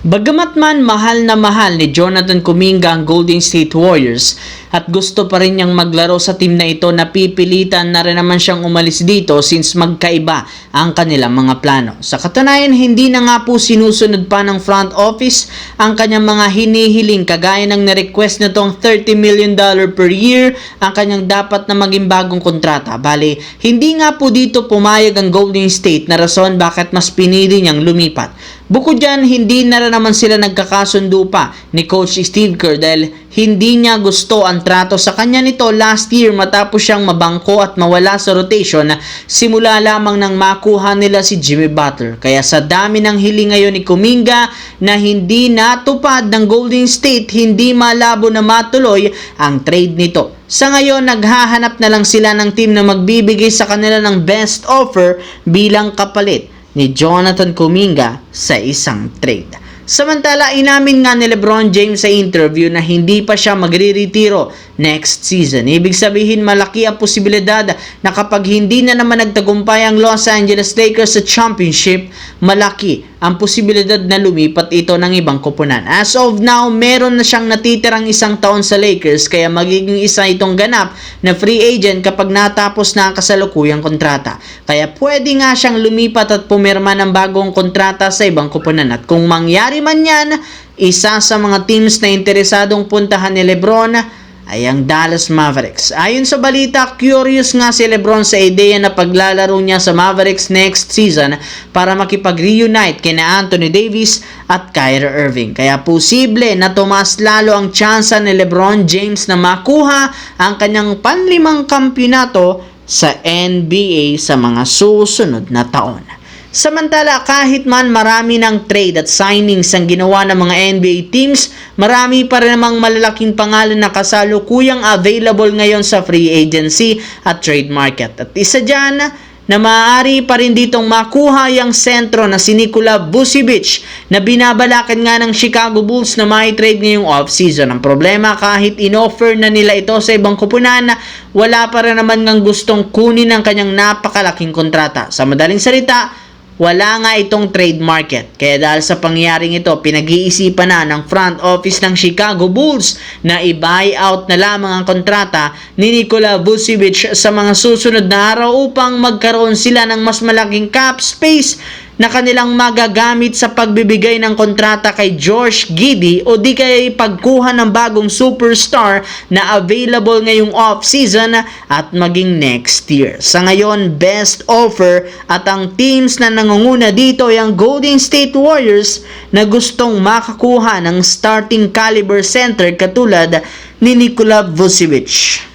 Bagamat man mahal na mahal ni Jonathan Kuminga ang Golden State Warriors at gusto pa rin niyang maglaro sa team na ito, napipilitan na rin naman siyang umalis dito since magkaiba ang kanilang mga plano. Sa katunayan, hindi na nga po sinusunod pa ng front office ang kanyang mga hinihiling, kagaya ng na-request na tong $30 million per year ang kanyang dapat na maging bagong kontrata. Bale, hindi nga po dito pumayag ang Golden State na rason bakit mas pinili niyang lumipat. Bukod dyan, hindi na rin naman sila nagkakasundo pa ni Coach Steve Kerr dahil hindi niya gusto ang trato sa kanya nito last year matapos siyang mabangko at mawala sa rotation simula lamang nang makuha nila si Jimmy Butler. Kaya sa dami ng hiling ngayon ni Kuminga na hindi natupad ng Golden State, hindi malabo na matuloy ang trade nito. Sa ngayon, naghahanap na lang sila ng team na magbibigay sa kanila ng best offer bilang kapalit ni Jonathan Kuminga sa isang trade. Samantala, inamin nga ni LeBron James sa interview na hindi pa siya magre-retiro next season. Ibig sabihin, malaki ang posibilidad na kapag hindi na naman nagtagumpay ang Los Angeles Lakers sa championship, malaki ang posibilidad na lumipat ito ng ibang koponan. As of now, meron na siyang natitirang isang taon sa Lakers, kaya magiging isa itong ganap na free agent kapag natapos na ang kasalukuyang kontrata. Kaya pwede nga siyang lumipat at pumirma ng bagong kontrata sa ibang koponan. At kung mangyari man yan, isa sa mga teams na interesadong puntahan ni LeBron ay ang Dallas Mavericks. Ayon sa balita, curious nga si LeBron sa ideya na paglalaro niya sa Mavericks next season para makipag-reunite kina Anthony Davis at Kyrie Irving. Kaya posible na tumaas lalo ang tsansa ni LeBron James na makuha ang kanyang panlimang kampyonato sa NBA sa mga susunod na taon. Samantala, kahit man marami ng trade at signings ang ginawa ng mga NBA teams, marami pa rin namang malalaking pangalan na kasalukuyang available ngayon sa free agency at trade market. At isa dyan na maaari pa rin ditong makuha yung sentro na si Nikola Vucevic na binabalakan nga ng Chicago Bulls na may trade ngayong off-season. Ang problema, kahit in-offer na nila ito sa ibang koponan, wala pa rin naman ngang gustong kunin ang kanyang napakalaking kontrata. Sa madaling salita, wala nga itong trade market. Kaya dahil sa pangyayaring ito, pinag-iisipan na ng front office ng Chicago Bulls na i-buy out na lamang ang kontrata ni Nikola Vucevic sa mga susunod na araw upang magkaroon sila ng mas malaking cap space na kanilang magagamit sa pagbibigay ng kontrata kay Josh Giddey o di kaya pagkuha ng bagong superstar na available ngayong off-season at maging next year. Sa ngayon, best offer at ang teams na nangunguna dito ay ang Golden State Warriors na gustong makakuha ng starting caliber center katulad ni Nikola Vucevic.